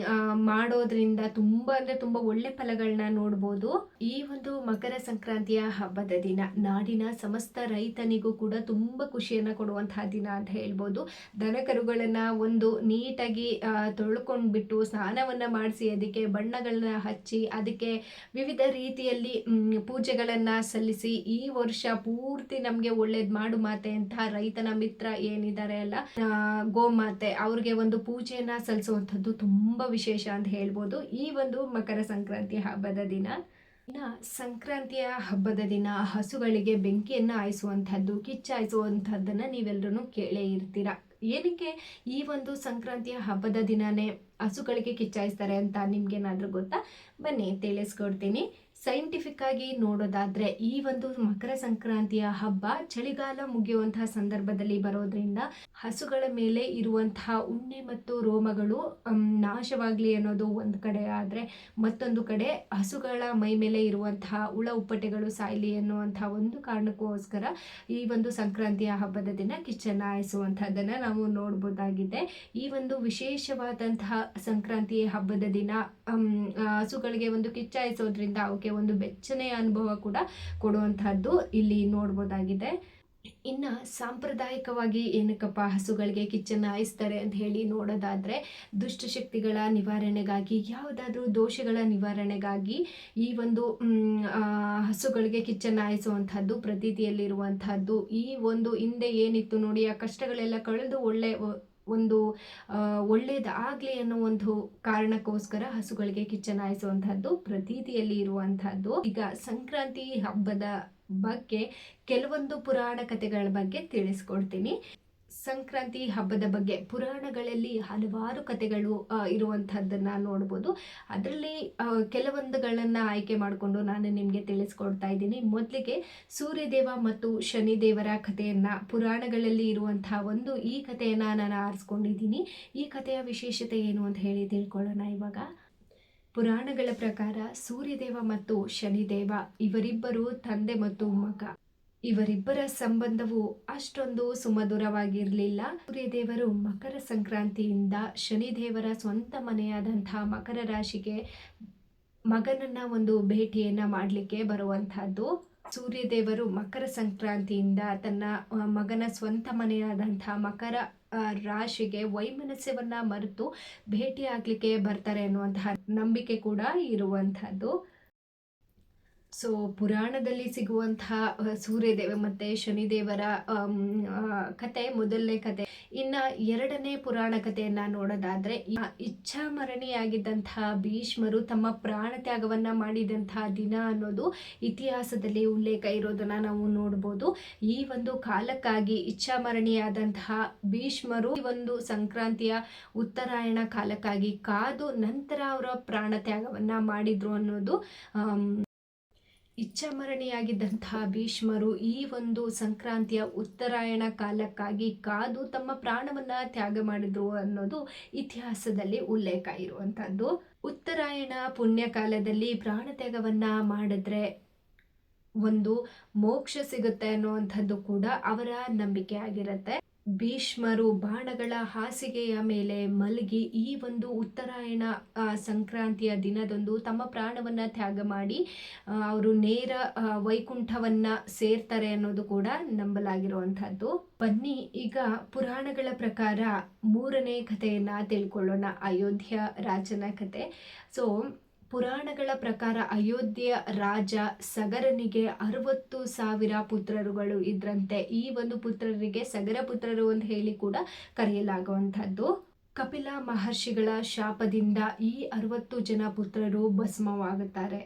ಮಾಡೋದ್ರಿಂದ ತುಂಬ ಅಂದರೆ ತುಂಬ ಒಳ್ಳೆ ಫಲಗಳನ್ನ ನೋಡ್ಬೋದು. ಈ ಒಂದು ಮಕರ ಸಂಕ್ರಾಂತಿಯ ಹಬ್ಬದ ದಿನ ನಾಡಿನ ಸಮಸ್ತ ರೈತನಿಗೂ ಕೂಡ ತುಂಬ ಖುಷಿಯನ್ನು ಕೊಡುವಂತಹ ದಿನ ಅಂತ ಹೇಳ್ಬೋದು. ದನಕರುಗಳನ್ನು ಒಂದು ನೀಟಾಗಿ ತೊಳ್ಕೊಂಡ್ಬಿಟ್ಟು ಸ್ನಾನವನ್ನು ಮಾಡಿಸಿ ಅದಕ್ಕೆ ಬಣ್ಣಗಳನ್ನ ಹಚ್ಚಿ ಅದಕ್ಕೆ ವಿವಿಧ ರೀತಿಯಲ್ಲಿ ಪೂಜೆಗಳನ್ನು ಸಲ್ಲಿಸಿ ಈ ವರ್ಷ ಪೂರ್ತಿ ನಮಗೆ ಒಳ್ಳೇದು ಮಾಡು ಮಾತೆ ಅಂತ ರೈತನ ಮಿತ್ರ ಏನಿದ್ದಾರೆ ಅಲ್ಲ, ಗೋಮಾತೆ, ಅವ್ರಿಗೆ ಒಂದು ಪೂಜೆಯನ್ನ ಸಲ್ಲಿಸುವಂಥದ್ದು ತುಂಬ ವಿಶೇಷ ಅಂತ ಹೇಳ್ಬೋದು ಈ ಒಂದು ಮಕರ ಸಂಕ್ರಾಂತಿ ಹಬ್ಬದ ದಿನ. ಇನ್ನು ಸಂಕ್ರಾಂತಿಯ ಹಬ್ಬದ ದಿನ ಹಸುಗಳಿಗೆ ಬೆಂಕಿಯನ್ನು ಹಾಯಿಸುವಂಥದ್ದು, ಕಿಚ್ಚಾಯಿಸುವಂಥದ್ದನ್ನು ನೀವೆಲ್ಲರೂ ಕೇಳೇ ಇರ್ತೀರ. ಏನಕ್ಕೆ ಈ ಒಂದು ಸಂಕ್ರಾಂತಿಯ ಹಬ್ಬದ ದಿನನೇ ಹಸುಗಳಿಗೆ ಕಿಚ್ಚಾಯಿಸ್ತಾರೆ ಅಂತ ನಿಮ್ಗೇನಾದರೂ ಗೊತ್ತಾ? ಬನ್ನಿ ತಿಳಿಸ್ಕೊಡ್ತೀನಿ. ಸೈಂಟಿಫಿಕ್ ಆಗಿ ನೋಡೋದಾದ್ರೆ ಈ ಒಂದು ಮಕರ ಸಂಕ್ರಾಂತಿಯ ಹಬ್ಬ ಚಳಿಗಾಲ ಮುಗಿಯುವಂತಹ ಸಂದರ್ಭದಲ್ಲಿ ಬರೋದ್ರಿಂದ ಹಸುಗಳ ಮೇಲೆ ಇರುವಂತಹ ಉಣ್ಣೆ ಮತ್ತು ರೋಮಗಳು ನಾಶವಾಗ್ಲಿ ಅನ್ನೋದು ಒಂದು ಕಡೆ ಆದ್ರೆ, ಮತ್ತೊಂದು ಕಡೆ ಹಸುಗಳ ಮೈ ಮೇಲೆ ಇರುವಂತಹ ಹುಳ ಉಪ್ಪಟೆಗಳು ಸಾಯ್ಲಿ ಅನ್ನುವಂತಹ ಒಂದು ಕಾರಣಕ್ಕೋಸ್ಕರ ಈ ಒಂದು ಸಂಕ್ರಾಂತಿಯ ಹಬ್ಬದ ದಿನ ಕಿಚ್ಚನ್ನು ಹಾಯಿಸುವಂತಹದ್ದನ್ನ ನಾವು ನೋಡ್ಬೋದಾಗಿದೆ. ಈ ಒಂದು ವಿಶೇಷವಾದಂತಹ ಸಂಕ್ರಾಂತಿ ಹಬ್ಬದ ದಿನ ಹಸುಗಳಿಗೆ ಒಂದು ಕಿಚ್ಚಾಯಿಸೋದ್ರಿಂದ ಅವಕ್ಕೆ ಒಂದು ಬೆಚ್ಚನೆಯ ಅನುಭವ ಕೂಡ ಕೊಡುವಂತಹದ್ದು ಇಲ್ಲಿ ನೋಡ್ಬೋದಾಗಿದೆ. ಇನ್ನು ಸಾಂಪ್ರದಾಯಿಕವಾಗಿ ಏನಕ್ಕಪ್ಪ ಹಸುಗಳಿಗೆ ಕಿಚ್ಚನ್ನು ಹಾಯಿಸ್ತಾರೆ ಅಂತ ಹೇಳಿ ನೋಡೋದಾದರೆ, ದುಷ್ಟಶಕ್ತಿಗಳ ನಿವಾರಣೆಗಾಗಿ, ಯಾವುದಾದ್ರೂ ದೋಷಗಳ ನಿವಾರಣೆಗಾಗಿ ಈ ಒಂದು ಹಸುಗಳಿಗೆ ಕಿಚ್ಚನ್ನು ಹಾಯಿಸುವಂಥದ್ದು ಪ್ರತೀತಿಯಲ್ಲಿರುವಂಥದ್ದು. ಈ ಒಂದು ಹಿಂದೆ ಏನಿತ್ತು ನೋಡಿ, ಆ ಕಷ್ಟಗಳೆಲ್ಲ ಕಳೆದು ಒಂದು ಒಳ್ಳೇದಾಗಲಿ ಅನ್ನೋ ಒಂದು ಕಾರಣಕ್ಕೋಸ್ಕರ ಹಸುಗಳಿಗೆ ಕಿಚ್ಚನ್ನು ಹಾಯಿಸುವಂಥದ್ದು ಪ್ರತೀತಿಯಲ್ಲಿ ಇರುವಂಥದ್ದು. ಈಗ ಸಂಕ್ರಾಂತಿ ಹಬ್ಬದ ಬಗ್ಗೆ ಕೆಲವೊಂದು ಪುರಾಣ ಕಥೆಗಳ ಬಗ್ಗೆ ತಿಳಿಸ್ಕೊಡ್ತೀನಿ. ಸಂಕ್ರಾಂತಿ ಹಬ್ಬದ ಬಗ್ಗೆ ಪುರಾಣಗಳಲ್ಲಿ ಹಲವಾರು ಕಥೆಗಳು ಇರುವಂಥದ್ದನ್ನು ನೋಡ್ಬೋದು. ಅದರಲ್ಲಿ ಕೆಲವೊಂದುಗಳನ್ನು ಆಯ್ಕೆ ಮಾಡಿಕೊಂಡು ನಾನು ನಿಮಗೆ ತಿಳಿಸ್ಕೊಡ್ತಾ ಇದ್ದೀನಿ. ಮೊದಲಿಗೆ ಸೂರ್ಯದೇವ ಮತ್ತು ಶನಿದೇವರ ಕಥೆಯನ್ನು, ಪುರಾಣಗಳಲ್ಲಿ ಇರುವಂತಹ ಒಂದು ಈ ಕಥೆಯನ್ನು ನಾನು ಆರಿಸ್ಕೊಂಡಿದ್ದೀನಿ. ಈ ಕಥೆಯ ವಿಶೇಷತೆ ಏನು ಅಂತ ಹೇಳಿ ತಿಳ್ಕೊಳ್ಳೋಣ ಇವಾಗ. ಪುರಾಣಗಳ ಪ್ರಕಾರ ಸೂರ್ಯದೇವ ಮತ್ತು ಶನಿದೇವ ಇವರಿಬ್ಬರು ತಂದೆ ಮತ್ತು ಮಗ. ಇವರಿಬ್ಬರ ಸಂಬಂಧವು ಅಷ್ಟೊಂದು ಸುಮಧುರವಾಗಿರಲಿಲ್ಲ. ಸೂರ್ಯದೇವರು ಮಕರ ಸಂಕ್ರಾಂತಿಯಿಂದ ಶನಿದೇವರ ಸ್ವಂತ ಮನೆಯಾದಂತಹ ಮಕರ ರಾಶಿಗೆ ಮಗನನ್ನ ಒಂದು ಭೇಟಿಯನ್ನ ಮಾಡಲಿಕ್ಕೆ ಬರುವಂತಹದ್ದು. ಸೂರ್ಯದೇವರು ಮಕರ ಸಂಕ್ರಾಂತಿಯಿಂದ ತನ್ನ ಮಗನ ಸ್ವಂತ ಮನೆಯಾದಂತಹ ಮಕರ ರಾಶಿಗೆ ವೈಮನಸ್ಯವನ್ನ ಮರೆತು ಭೇಟಿ ಆಗ್ಲಿಕ್ಕೆ ಬರ್ತಾರೆ ಅನ್ನುವಂತಹ ನಂಬಿಕೆ ಕೂಡ ಇರುವಂತಹದ್ದು. ಸೊ ಪುರಾಣದಲ್ಲಿ ಸಿಗುವಂತಹ ಸೂರ್ಯದೇವ ಮತ್ತು ಶನಿದೇವರ ಕತೆ ಮೊದಲನೇ ಕತೆ. ಇನ್ನು ಎರಡನೇ ಪುರಾಣ ಕಥೆಯನ್ನು ನೋಡೋದಾದರೆ, ಇಚ್ಛಾಮರಣಿಯಾಗಿದ್ದಂತಹ ಭೀಷ್ಮರು ತಮ್ಮ ಪ್ರಾಣ ತ್ಯಾಗವನ್ನು ಮಾಡಿದಂತಹ ದಿನ ಅನ್ನೋದು ಇತಿಹಾಸದಲ್ಲಿ ಉಲ್ಲೇಖ ಇರೋದನ್ನು ನಾವು ನೋಡ್ಬೋದು. ಈ ಒಂದು ಕಾಲಕ್ಕಾಗಿ ಇಚ್ಛಾಮರಣಿಯಾದಂತಹ ಭೀಷ್ಮರು ಈ ಒಂದು ಸಂಕ್ರಾಂತಿಯ ಉತ್ತರಾಯಣ ಕಾಲಕ್ಕಾಗಿ ಕಾದು ನಂತರ ಅವರ ಪ್ರಾಣ ತ್ಯಾಗವನ್ನು ಮಾಡಿದ್ರು ಅನ್ನೋದು. ಇಚ್ಛಾಮರಣಿಯಾಗಿದ್ದಂತಹ ಭೀಷ್ಮರು ಈ ಒಂದು ಸಂಕ್ರಾಂತಿಯ ಉತ್ತರಾಯಣ ಕಾಲಕ್ಕಾಗಿ ಕಾದು ತಮ್ಮ ಪ್ರಾಣವನ್ನ ತ್ಯಾಗ ಮಾಡಿದ್ರು ಅನ್ನೋದು ಇತಿಹಾಸದಲ್ಲಿ ಉಲ್ಲೇಖ ಇರುವಂತಹದ್ದು. ಉತ್ತರಾಯಣ ಪುಣ್ಯ ಕಾಲದಲ್ಲಿ ಪ್ರಾಣ ತ್ಯಾಗವನ್ನ ಮಾಡಿದ್ರೆ ಒಂದು ಮೋಕ್ಷ ಸಿಗುತ್ತೆ ಅನ್ನುವಂಥದ್ದು ಕೂಡ ಅವರ ನಂಬಿಕೆ ಆಗಿರುತ್ತೆ. ಭೀಷ್ಮರು ಬಾಣಗಳ ಹಾಸಿಗೆಯ ಮೇಲೆ ಮಲಗಿ ಈ ಒಂದು ಉತ್ತರಾಯಣ ಸಂಕ್ರಾಂತಿಯ ದಿನದಂದು ತಮ್ಮ ಪ್ರಾಣವನ್ನ ತ್ಯಾಗ ಮಾಡಿ ಅವರು ನೇರ ವೈಕುಂಠವನ್ನ ಸೇರ್ತಾರೆ ಅನ್ನೋದು ಕೂಡ ನಂಬಲಾಗಿರುವಂತಹದ್ದು. ಬನ್ನಿ ಈಗ ಪುರಾಣಗಳ ಪ್ರಕಾರ ಮೂರನೇ ಕಥೆಯನ್ನ ತಿಳ್ಕೊಳ್ಳೋಣ, ಅಯೋಧ್ಯ ರಾಜನ ಕತೆ. ಸೊ ಪುರಾಣಗಳ ಪ್ರಕಾರ ಅಯೋಧ್ಯೆಯ ರಾಜ ಸಗರನಿಗೆ 60,000 ಪುತ್ರರುಗಳು ಇದ್ರಂತೆ. ಈ ಒಂದು ಪುತ್ರರಿಗೆ ಸಗರ ಪುತ್ರರು ಅಂತ ಹೇಳಿ ಕೂಡ ಕರೆಯಲಾಗುವಂಥದ್ದು. ಕಪಿಲ ಮಹರ್ಷಿಗಳ ಶಾಪದಿಂದ ಈ 60 ಜನ ಪುತ್ರರು ಭಸ್ಮವಾಗುತ್ತಾರೆ.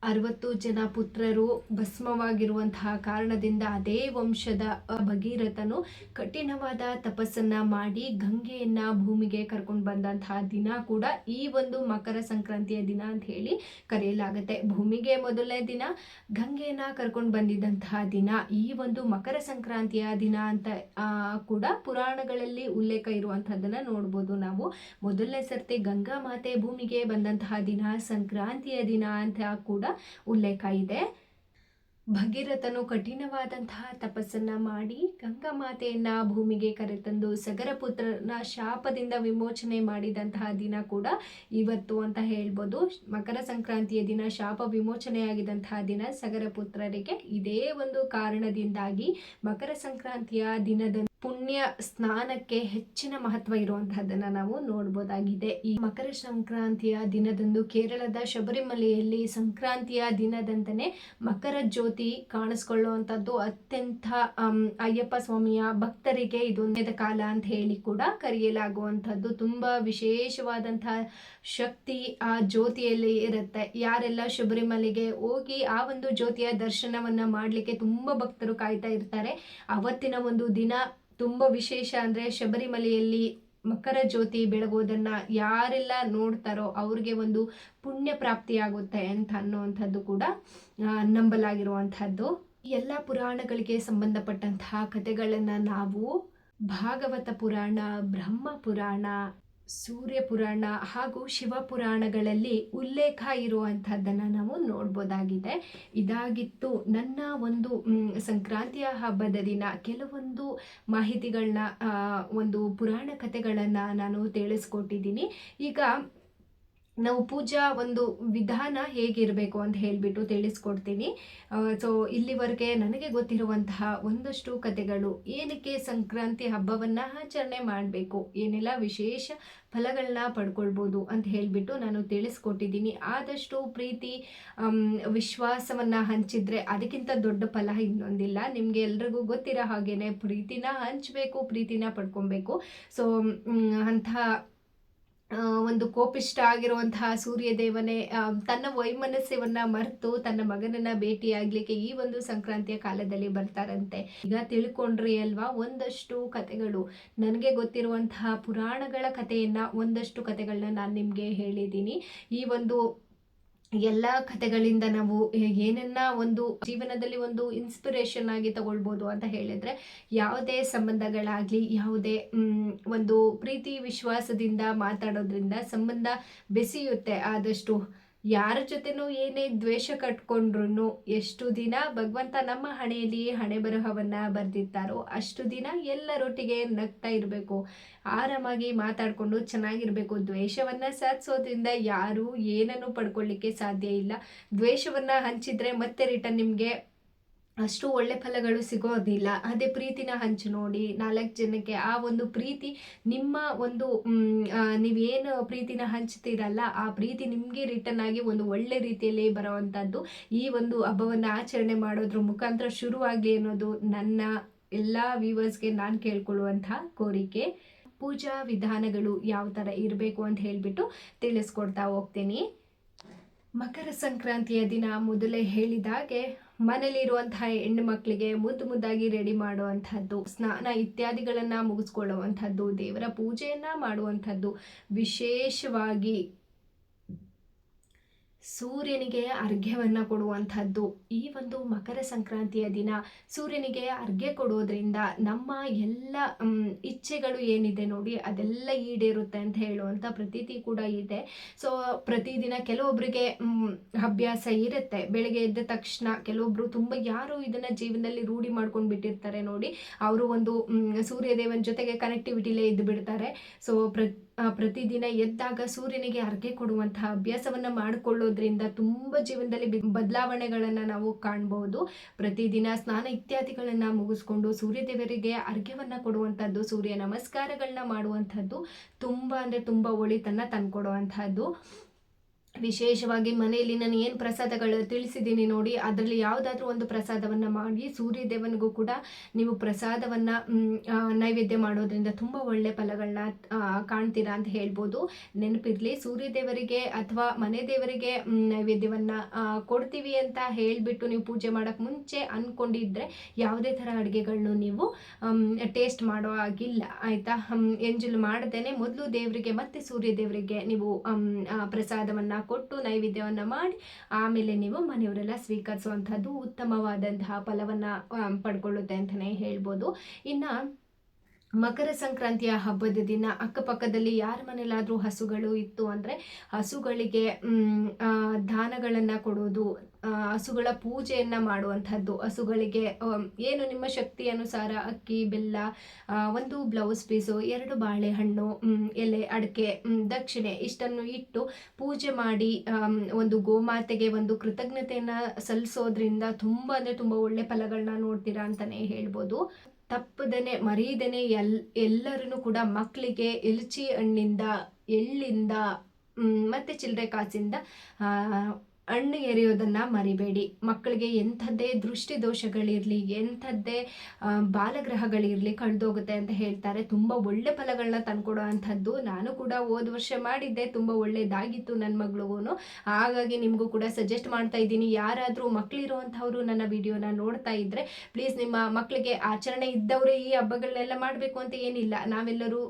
60 ಜನ ಪುತ್ರರು ಭಸ್ಮವಾಗಿರುವಂತಹ ಕಾರಣದಿಂದ ಅದೇ ವಂಶದ ಭಗೀರಥನು ಕಠಿಣವಾದ ತಪಸ್ಸನ್ನ ಮಾಡಿ ಗಂಗೆಯನ್ನ ಭೂಮಿಗೆ ಕರ್ಕೊಂಡು ಬಂದಂತಹ ದಿನ ಕೂಡ ಈ ಒಂದು ಮಕರ ಸಂಕ್ರಾಂತಿಯ ದಿನ ಅಂತ ಹೇಳಿ ಕರೆಯಲಾಗುತ್ತೆ. ಭೂಮಿಗೆ ಮೊದಲನೇ ದಿನ, ಗಂಗೆಯನ್ನ ಕರ್ಕೊಂಡು ಬಂದಿದ್ದಂತಹ ದಿನ ಈ ಒಂದು ಮಕರ ಸಂಕ್ರಾಂತಿಯ ದಿನ ಅಂತ ಕೂಡ ಪುರಾಣಗಳಲ್ಲಿ ಉಲ್ಲೇಖ ಇರುವಂತಹದ್ದನ್ನ ನೋಡ್ಬೋದು ನಾವು. ಮೊದಲನೇ ಸರ್ತಿ ಗಂಗಾ ಮಾತೆ ಭೂಮಿಗೆ ಬಂದಂತಹ ದಿನ ಸಂಕ್ರಾಂತಿಯ ದಿನ ಅಂತ ಕೂಡ ಉಲ್ಲೇಖ ಇದೆ. ಭಗೀರಥನು ಕಠಿಣವಾದಂತಹ ತಪಸ್ಸನ್ನ ಮಾಡಿ ಗಂಗಾ ಮಾತೆಯನ್ನ ಭೂಮಿಗೆ ಕರೆತಂದು ಸಗರಪುತ್ರನ ಶಾಪದಿಂದ ವಿಮೋಚನೆ ಮಾಡಿದಂತಹ ದಿನ ಕೂಡ ಇವತ್ತು ಅಂತ ಹೇಳ್ಬೋದು. ಮಕರ ಸಂಕ್ರಾಂತಿಯ ದಿನ ಶಾಪ ವಿಮೋಚನೆಯಾಗಿದ್ದಂತಹ ದಿನ ಸಗರಪುತ್ರರಿಗೆ. ಇದೇ ಒಂದು ಕಾರಣದಿಂದಾಗಿ ಮಕರ ಸಂಕ್ರಾಂತಿಯ ದಿನದ ಪುಣ್ಯ ಸ್ನಾನಕ್ಕೆ ಹೆಚ್ಚಿನ ಮಹತ್ವ ಇರುವಂತಹದ್ದನ್ನ ನಾವು ನೋಡ್ಬೋದಾಗಿದೆ. ಈ ಮಕರ ಸಂಕ್ರಾಂತಿಯ ದಿನದಂದು ಕೇರಳದ ಶಬರಿಮಲೆಯಲ್ಲಿ ಸಂಕ್ರಾಂತಿಯ ದಿನದಂತನೇ ಮಕರ ಜ್ಯೋತಿ ಕಾಣಿಸ್ಕೊಳ್ಳುವಂಥದ್ದು ಅತ್ಯಂತ ಅಯ್ಯಪ್ಪ ಸ್ವಾಮಿಯ ಭಕ್ತರಿಗೆ ಇದೊಂದೇ ಕಾಲ ಅಂತ ಹೇಳಿ ಕೂಡ ಕರೆಯಲಾಗುವಂಥದ್ದು. ತುಂಬಾ ವಿಶೇಷವಾದಂತಹ ಶಕ್ತಿ ಆ ಜ್ಯೋತಿಯಲ್ಲಿ ಇರುತ್ತೆ. ಯಾರೆಲ್ಲ ಶಬರಿಮಲೆಗೆ ಹೋಗಿ ಆ ಒಂದು ಜ್ಯೋತಿಯ ದರ್ಶನವನ್ನ ಮಾಡ್ಲಿಕ್ಕೆ ತುಂಬಾ ಭಕ್ತರು ಕಾಯ್ತಾ ಇರ್ತಾರೆ, ಅವತ್ತಿನ ಒಂದು ದಿನ ತುಂಬ ವಿಶೇಷ. ಅಂದರೆ ಶಬರಿಮಲೆಯಲ್ಲಿ ಮಕರ ಜ್ಯೋತಿ ಬೆಳಗೋದನ್ನ ಯಾರೆಲ್ಲ ನೋಡ್ತಾರೋ ಅವ್ರಿಗೆ ಒಂದು ಪುಣ್ಯ ಪ್ರಾಪ್ತಿಯಾಗುತ್ತೆ ಅಂತ ಅನ್ನುವಂಥದ್ದು ಕೂಡ ನಂಬಲಾಗಿರುವಂಥದ್ದು. ಎಲ್ಲ ಪುರಾಣಗಳಿಗೆ ಸಂಬಂಧಪಟ್ಟಂತಹ ಕಥೆಗಳನ್ನು ನಾವು ಭಾಗವತ ಪುರಾಣ, ಬ್ರಹ್ಮ ಪುರಾಣ, ಸೂರ್ಯ ಪುರಾಣ ಹಾಗೂ ಶಿವ ಪುರಾಣಗಳಲ್ಲಿ ಉಲ್ಲೇಖ ಇರುವಂಥದ್ದನ್ನು ನಾವು ನೋಡ್ಬೋದಾಗಿದೆ. ಇದಾಗಿತ್ತು ನನ್ನ ಒಂದು ಸಂಕ್ರಾಂತಿಯ ಹಬ್ಬದ ದಿನ ಕೆಲವೊಂದು ಮಾಹಿತಿಗಳನ್ನ, ಒಂದು ಪುರಾಣ ಕಥೆಗಳನ್ನು ನಾನು ತಿಳಿಸ್ಕೊಟ್ಟಿದ್ದೀನಿ. ಈಗ ನಾವು ಪೂಜಾ ಒಂದು ವಿಧಾನ ಹೇಗಿರಬೇಕು ಅಂತ ಹೇಳಿಬಿಟ್ಟು ತಿಳಿಸ್ಕೊಡ್ತೀನಿ. ಸೊ ಇಲ್ಲಿವರೆಗೆ ನನಗೆ ಗೊತ್ತಿರುವಂತಹ ಒಂದಷ್ಟು ಕಥೆಗಳು, ಏನಕ್ಕೆ ಸಂಕ್ರಾಂತಿ ಹಬ್ಬವನ್ನು ಆಚರಣೆ ಮಾಡಬೇಕು, ಏನೆಲ್ಲ ವಿಶೇಷ ಫಲಗಳನ್ನ ಪಡ್ಕೊಳ್ಬೋದು ಅಂತ ಹೇಳಿಬಿಟ್ಟು ನಾನು ತಿಳಿಸ್ಕೊಟ್ಟಿದ್ದೀನಿ. ಆದಷ್ಟು ಪ್ರೀತಿ ವಿಶ್ವಾಸವನ್ನು ಹಂಚಿದ್ರೆ ಅದಕ್ಕಿಂತ ದೊಡ್ಡ ಫಲ ಇನ್ನೊಂದಿಲ್ಲ. ನಿಮಗೆ ಎಲ್ರಿಗೂ ಗೊತ್ತಿರೋ ಹಾಗೇನೆ ಪ್ರೀತಿನ ಹಂಚಬೇಕು, ಪ್ರೀತಿನ ಪಡ್ಕೊಬೇಕು. ಸೊ ಅಂತಹ ಒಂದು ಕೋಪಿಷ್ಟ ಆಗಿರುವಂತಹ ಸೂರ್ಯದೇವನೇ ತನ್ನ ವೈಮನಸ್ಯವನ್ನ ಮರೆತು ತನ್ನ ಮಗನನ್ನ ಭೇಟಿಯಾಗ್ಲಿಕ್ಕೆ ಈ ಒಂದು ಸಂಕ್ರಾಂತಿಯ ಕಾಲದಲ್ಲಿ ಬರ್ತಾರಂತೆ. ಈಗ ತಿಳ್ಕೊಂಡ್ರಿ ಅಲ್ವಾ ಒಂದಷ್ಟು ಕಥೆಗಳು. ನನಗೆ ಗೊತ್ತಿರುವಂತಹ ಪುರಾಣಗಳ ಕಥೆಯನ್ನ ಒಂದಷ್ಟು ಕಥೆಗಳನ್ನ ನಾನು ನಿಮ್ಗೆ ಹೇಳಿದ್ದೀನಿ. ಈ ಒಂದು ಎಲ್ಲ ಕಥೆಗಳಿಂದ ನಾವು ಏನನ್ನ ಒಂದು ಜೀವನದಲ್ಲಿ ಒಂದು ಇನ್ಸ್ಪಿರೇಷನ್ ಆಗಿ ತಗೊಳ್ಬೋದು ಅಂತ ಹೇಳಿದ್ರೆ, ಯಾವುದೇ ಸಂಬಂಧಗಳಾಗ್ಲಿ, ಯಾವುದೇ ಒಂದು ಪ್ರೀತಿ ವಿಶ್ವಾಸದಿಂದ ಮಾತಾಡೋದ್ರಿಂದ ಸಂಬಂಧ ಬೆಸೆಯುತ್ತೆ. ಆದಷ್ಟು ಯಾರ ಜೊತೆನೂ ಏನೇ ದ್ವೇಷ ಕಟ್ಕೊಂಡ್ರು ಎಷ್ಟು ದಿನ ಭಗವಂತ ನಮ್ಮ ಹಣೆಯಲ್ಲಿ ಹಣೆ ಬರಹವನ್ನ ಬರೆದಿರ್ತಾರೋ ಅಷ್ಟು ದಿನ ಎಲ್ಲರೊಟ್ಟಿಗೆ ನಗ್ತಾ ಇರಬೇಕು, ಆರಾಮಾಗಿ ಮಾತಾಡಿಕೊಂಡು ಚೆನ್ನಾಗಿರ್ಬೇಕು. ದ್ವೇಷವನ್ನ ಸಾಧಿಸೋದ್ರಿಂದ ಯಾರು ಏನನ್ನು ಪಡ್ಕೊಳ್ಳಿಕ್ಕೆ ಸಾಧ್ಯ ಇಲ್ಲ. ದ್ವೇಷವನ್ನ ಹಂಚಿದ್ರೆ ಮತ್ತೆ ರಿಟರ್ನ್ ನಿಮಗೆ ಅಷ್ಟು ಒಳ್ಳೆ ಫಲಗಳು ಸಿಗೋದಿಲ್ಲ. ಅದೇ ಪ್ರೀತಿನ ಹಂಚು ನೋಡಿ 4 ಜನಕ್ಕೆ. ಆ ಒಂದು ಪ್ರೀತಿ ನಿಮ್ಮ ಒಂದು ನೀವೇನು ಪ್ರೀತಿನ ಹಂಚ್ತೀರಲ್ಲ, ಆ ಪ್ರೀತಿ ನಿಮಗೆ ರಿಟರ್ನ್ ಆಗಿ ಒಂದು ಒಳ್ಳೆ ರೀತಿಯಲ್ಲಿ ಬರುವಂಥದ್ದು ಈ ಒಂದು ಹಬ್ಬವನ್ನು ಆಚರಣೆ ಮಾಡೋದ್ರ ಮುಖಾಂತರ ಶುರುವಾಗಲಿ ಅನ್ನೋದು ನನ್ನ ಎಲ್ಲ ವ್ಯೂವರ್ಸ್ಗೆ ನಾನು ಕೇಳ್ಕೊಳ್ಳುವಂತಹ ಕೋರಿಕೆ. ಪೂಜಾ ವಿಧಾನಗಳು ಯಾವ ಥರ ಇರಬೇಕು ಅಂತ ಹೇಳಿಬಿಟ್ಟು ತಿಳಿಸ್ಕೊಡ್ತಾ ಹೋಗ್ತೀನಿ. ಮಕರ ಸಂಕ್ರಾಂತಿಯ ದಿನ ಮೊದಲೇ ಹೇಳಿದಾಗೆ ಮನೇಲಿರುವಂತಹ ಹೆಣ್ಣು ಮಕ್ಕಳಿಗೆ ಮುದ್ದಾಗಿ ರೆಡಿ ಮಾಡುವಂಥದ್ದು, ಸ್ನಾನ ಇತ್ಯಾದಿಗಳನ್ನು ಮುಗಿಸ್ಕೊಳ್ಳುವಂಥದ್ದು, ದೇವರ ಪೂಜೆಯನ್ನು ಮಾಡುವಂಥದ್ದು, ವಿಶೇಷವಾಗಿ ಸೂರ್ಯನಿಗೆ ಅರ್ಘ್ಯವನ್ನು ಕೊಡುವಂಥದ್ದು. ಈ ಒಂದು ಮಕರ ಸಂಕ್ರಾಂತಿಯ ದಿನ ಸೂರ್ಯನಿಗೆ ಅರ್ಘ್ಯ ಕೊಡೋದ್ರಿಂದ ನಮ್ಮ ಎಲ್ಲ ಇಚ್ಛೆಗಳು ಏನಿದೆ ನೋಡಿ ಅದೆಲ್ಲ ಈಡೇರುತ್ತೆ ಅಂತ ಹೇಳುವಂಥ ಪ್ರತೀತಿ ಕೂಡ ಇದೆ. ಸೊ ಪ್ರತಿದಿನ ಕೆಲವೊಬ್ಬರಿಗೆ ಅಭ್ಯಾಸ ಇರುತ್ತೆ, ಬೆಳಗ್ಗೆ ಎದ್ದ ತಕ್ಷಣ ಕೆಲವೊಬ್ರು ತುಂಬ ಯಾರು ಇದನ್ನ ಜೀವನದಲ್ಲಿ ರೂಢಿ ಮಾಡ್ಕೊಂಡು ಬಿಟ್ಟಿರ್ತಾರೆ ನೋಡಿ, ಅವರು ಒಂದು ಸೂರ್ಯದೇವನ ಜೊತೆಗೆ ಕನೆಕ್ಟಿವಿಟಿಲೇ ಇದ್ದು ಬಿಡ್ತಾರೆ. ಸೊ ಪ್ರತಿದಿನ ಎದ್ದಾಗ ಸೂರ್ಯನಿಗೆ ಅರ್ಘ್ಯ ಕೊಡುವಂತಹ ಅಭ್ಯಾಸವನ್ನ ಮಾಡಿಕೊಳ್ಳೋದ್ರಿಂದ ತುಂಬ ಜೀವನದಲ್ಲಿ ಬದಲಾವಣೆಗಳನ್ನು ನಾವು ಕಾಣಬಹುದು. ಪ್ರತಿದಿನ ಸ್ನಾನ ಇತ್ಯಾದಿಗಳನ್ನ ಮುಗಿಸ್ಕೊಂಡು ಸೂರ್ಯದೇವರಿಗೆ ಅರ್ಘ್ಯವನ್ನ ಕೊಡುವಂಥದ್ದು, ಸೂರ್ಯ ನಮಸ್ಕಾರಗಳನ್ನ ಮಾಡುವಂಥದ್ದು ತುಂಬ ಅಂದರೆ ತುಂಬ ಒಳಿತನ್ನ ತಂದ್ಕೊಡುವಂಥದ್ದು. ವಿಶೇಷವಾಗಿ ಮನೆಯಲ್ಲಿ ನಾನು ಏನು ಪ್ರಸಾದಗಳು ತಿಳಿಸಿದ್ದೀನಿ ನೋಡಿ, ಅದರಲ್ಲಿ ಯಾವುದಾದ್ರೂ ಒಂದು ಪ್ರಸಾದವನ್ನು ಮಾಡಿ ಸೂರ್ಯದೇವನಿಗೂ ಕೂಡ ನೀವು ಪ್ರಸಾದವನ್ನು ನೈವೇದ್ಯ ಮಾಡೋದ್ರಿಂದ ತುಂಬ ಒಳ್ಳೆ ಫಲಗಳನ್ನ ಕಾಣ್ತೀರಾ ಅಂತ ಹೇಳ್ಬೋದು. ನೆನಪಿರಲಿ, ಸೂರ್ಯದೇವರಿಗೆ ಅಥವಾ ಮನೆ ದೇವರಿಗೆ ನೈವೇದ್ಯವನ್ನು ಕೊಡ್ತೀವಿ ಅಂತ ಹೇಳಿಬಿಟ್ಟು ನೀವು ಪೂಜೆ ಮಾಡೋಕ್ಕೆ ಮುಂಚೆ ಅಂದ್ಕೊಂಡಿದ್ರೆ ಯಾವುದೇ ಥರ ಅಡುಗೆಗಳನ್ನು ನೀವು ಟೇಸ್ಟ್ ಮಾಡೋ ಆಗಿಲ್ಲ, ಆಯಿತಾ. ಎಂಜಲು ಮಾಡದೇನೆ ಮೊದಲು ದೇವರಿಗೆ ಮತ್ತು ಸೂರ್ಯದೇವರಿಗೆ ನೀವು ಪ್ರಸಾದವನ್ನು ಕೊಟ್ಟು ನೈವೇದ್ಯವನ್ನು ಮಾಡಿ ಆಮೇಲೆ ನೀವು ಮನೆಯವರೆಲ್ಲ ಸ್ವೀಕರಿಸುವಂಥದ್ದು ಉತ್ತಮವಾದಂತಹ ಫಲವನ್ನು ಪಡ್ಕೊಳ್ಳುತ್ತೆ ಅಂತಲೇ ಹೇಳ್ಬೋದು. ಇನ್ನು ಮಕರ ಸಂಕ್ರಾಂತಿಯ ಹಬ್ಬದ ದಿನ ಅಕ್ಕಪಕ್ಕದಲ್ಲಿ ಯಾರ ಮನೇಲಾದರೂ ಹಸುಗಳು ಇತ್ತು ಅಂದರೆ ಹಸುಗಳಿಗೆ ದಾನಗಳನ್ನು ಕೊಡೋದು, ಹಸುಗಳ ಪೂಜೆಯನ್ನು ಮಾಡುವಂಥದ್ದು, ಹಸುಗಳಿಗೆ ಏನು ನಿಮ್ಮ ಶಕ್ತಿ ಅನುಸಾರ ಅಕ್ಕಿ, ಬೆಲ್ಲ, ಒಂದು ಬ್ಲೌಸ್ ಪೀಸು, 2 ಬಾಳೆಹಣ್ಣು, ಎಲೆ, ಅಡಿಕೆ, ದಕ್ಷಿಣೆ ಇಷ್ಟನ್ನು ಇಟ್ಟು ಪೂಜೆ ಮಾಡಿ ಒಂದು ಗೋಮಾತೆಗೆ ಒಂದು ಕೃತಜ್ಞತೆಯನ್ನು ಸಲ್ಲಿಸೋದ್ರಿಂದ ತುಂಬ ಅಂದರೆ ತುಂಬ ಒಳ್ಳೆ ಫಲಗಳನ್ನ ನೋಡ್ತೀರಾ ಅಂತಲೇ ಹೇಳ್ಬೋದು. ತಪ್ಪದೇನೆ ಮರೀದೇನೆ ಎಲ್ಲರೂ ಕೂಡ ಮಕ್ಕಳಿಗೆ ಎಲಚಿ ಹಣ್ಣಿಂದ, ಎಳ್ಳಿಂದ ಮತ್ತು ಚಿಲ್ಲರೆ ಕಾಸಿಂದ ಹಣ್ಣು ಎರೆಯೋದನ್ನು ಮರಿಬೇಡಿ. ಮಕ್ಕಳಿಗೆ ಎಂಥದ್ದೇ ದೃಷ್ಟಿ ದೋಷಗಳಿರಲಿ, ಎಂಥದ್ದೇ ಬಾಲಗ್ರಹಗಳಿರಲಿ ಕಳೆದೋಗುತ್ತೆ ಅಂತ ಹೇಳ್ತಾರೆ. ತುಂಬ ಒಳ್ಳೆ ಫಲಗಳನ್ನ ತಂದ್ಕೊಡೋ ಅಂಥದ್ದು. ನಾನು ಕೂಡ ಹೋದ ವರ್ಷ ಮಾಡಿದ್ದೆ, ತುಂಬ ಒಳ್ಳೆಯದಾಗಿತ್ತು ನನ್ನ ಮಗಳಿಗೂ. ಹಾಗಾಗಿ ನಿಮಗೂ ಕೂಡ ಸಜೆಸ್ಟ್ ಮಾಡ್ತಾ ಇದ್ದೀನಿ, ಯಾರಾದರೂ ಮಕ್ಕಳಿರುವಂಥವ್ರು ನನ್ನ ವಿಡಿಯೋನ ನೋಡ್ತಾ ಇದ್ದರೆ ಪ್ಲೀಸ್ ನಿಮ್ಮ ಮಕ್ಕಳಿಗೆ ಆಚರಣೆ ಇದ್ದವರೇ ಈ ಹಬ್ಬಗಳನ್ನೆಲ್ಲ ಮಾಡಬೇಕು ಅಂತ ಏನಿಲ್ಲ. ನಾವೆಲ್ಲರೂ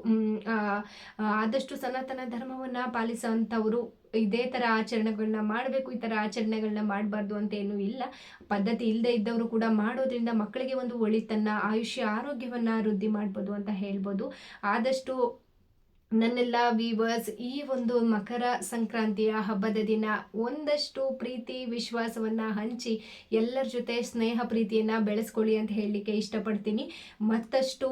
ಆದಷ್ಟು ಸನಾತನ ಧರ್ಮವನ್ನು ಪಾಲಿಸೋವಂಥವರು ಇದೇ ಥರ ಆಚರಣೆಗಳನ್ನ ಮಾಡಬೇಕು, ಈ ಥರ ಆಚರಣೆಗಳನ್ನ ಮಾಡಬಾರ್ದು ಅಂತ ಏನೂ ಇಲ್ಲ. ಪದ್ಧತಿ ಇಲ್ಲದೆ ಇದ್ದವರು ಕೂಡ ಮಾಡೋದ್ರಿಂದ ಮಕ್ಕಳಿಗೆ ಒಂದು ಒಳಿತನ್ನು, ಆಯುಷ್ಯ, ಆರೋಗ್ಯವನ್ನು ವೃದ್ಧಿ ಮಾಡ್ಬೋದು ಅಂತ ಹೇಳ್ಬೋದು. ಆದಷ್ಟು ನನ್ನೆಲ್ಲ ವೀವರ್ಸ್ ಈ ಒಂದು ಮಕರ ಸಂಕ್ರಾಂತಿಯ ಹಬ್ಬದ ದಿನ ಒಂದಷ್ಟು ಪ್ರೀತಿ ವಿಶ್ವಾಸವನ್ನು ಹಂಚಿ ಎಲ್ಲರ ಜೊತೆ ಸ್ನೇಹ ಪ್ರೀತಿಯನ್ನು ಬೆಳೆಸ್ಕೊಳ್ಳಿ ಅಂತ ಹೇಳಲಿಕ್ಕೆ ಇಷ್ಟಪಡ್ತೀನಿ. ಮತ್ತಷ್ಟು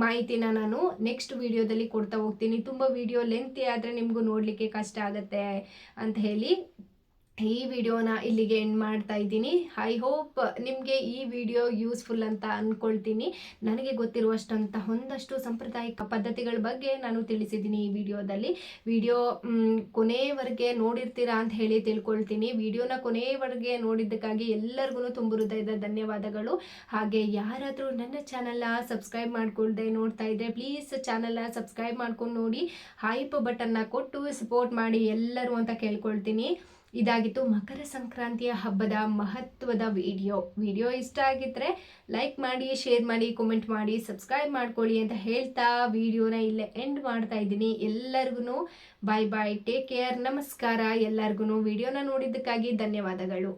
ಮಾಹಿತಿನ ನಾನು ನೆಕ್ಸ್ಟ್ ವಿಡಿಯೋದಲ್ಲಿ ಕೊಡ್ತಾ ಹೋಗ್ತೀನಿ. ತುಂಬ ವಿಡಿಯೋ ಲೆಂತಿ ಆದರೆ ನಿಮಗೂ ನೋಡಲಿಕ್ಕೆ ಕಷ್ಟ ಆಗುತ್ತೆ ಅಂತ ಹೇಳಿ ಈ ವಿಡಿಯೋನ ಇಲ್ಲಿಗೆ ಎಂಡ್ ಮಾಡ್ತಾ ಇದ್ದೀನಿ. ಐ ಹೋಪ್ ನಿಮಗೆ ಈ ವಿಡಿಯೋ ಯೂಸ್ಫುಲ್ ಅಂತ ಅಂದ್ಕೊಳ್ತೀನಿ. ನನಗೆ ಗೊತ್ತಿರುವಷ್ಟಂತ ಒಂದಷ್ಟು ಸಾಂಪ್ರದಾಯಿಕ ಪದ್ಧತಿಗಳ ಬಗ್ಗೆ ನಾನು ತಿಳಿಸಿದ್ದೀನಿ ಈ ವಿಡಿಯೋದಲ್ಲಿ. ವಿಡಿಯೋ ಕೊನೆಯವರೆಗೆ ನೋಡಿರ್ತೀರಾ ಅಂತ ಹೇಳಿ ತಿಳ್ಕೊಳ್ತೀನಿ. ವಿಡಿಯೋನ ಕೊನೆಯವರೆಗೆ ನೋಡಿದ್ದಕ್ಕಾಗಿ ಎಲ್ಲರಿಗೂ ತುಂಬ ಹೃದಯದ ಧನ್ಯವಾದಗಳು. ಹಾಗೆ ಯಾರಾದರೂ ನನ್ನ ಚಾನಲ್ನ ಸಬ್ಸ್ಕ್ರೈಬ್ ಮಾಡ್ಕೊಳ್ದೆ ನೋಡ್ತಾ ಇದ್ದರೆ ಪ್ಲೀಸ್ ಚಾನಲ್ನ ಸಬ್ಸ್ಕ್ರೈಬ್ ಮಾಡ್ಕೊಂಡು ನೋಡಿ, ಹೈಪ್ ಬಟನ್ನ ಕೊಟ್ಟು ಸಪೋರ್ಟ್ ಮಾಡಿ ಎಲ್ಲರೂ ಅಂತ ಕೇಳ್ಕೊಳ್ತೀನಿ. ಇದಾಗಿತ್ತು ಮಕರ ಸಂಕ್ರಾಂತಿಯ ಹಬ್ಬದ ಮಹತ್ವದ ವಿಡಿಯೋ ಇಷ್ಟ ಆಗಿದ್ದರೆ ಲೈಕ್ ಮಾಡಿ, ಶೇರ್ ಮಾಡಿ, ಕಾಮೆಂಟ್ ಮಾಡಿ, ಸಬ್ಸ್ಕ್ರೈಬ್ ಮಾಡ್ಕೊಳ್ಳಿ ಅಂತ ಹೇಳ್ತಾ ವಿಡಿಯೋನ ಇಲ್ಲೇ ಎಂಡ್ ಮಾಡ್ತಾ ಇದ್ದೀನಿ. ಎಲ್ಲರಿಗೂ ಬಾಯ್ ಬಾಯ್, ಟೇಕ್ ಕೇರ್, ನಮಸ್ಕಾರ. ಎಲ್ಲರಿಗೂ ವಿಡಿಯೋನ ನೋಡಿದ್ದಕ್ಕಾಗಿ ಧನ್ಯವಾದಗಳು.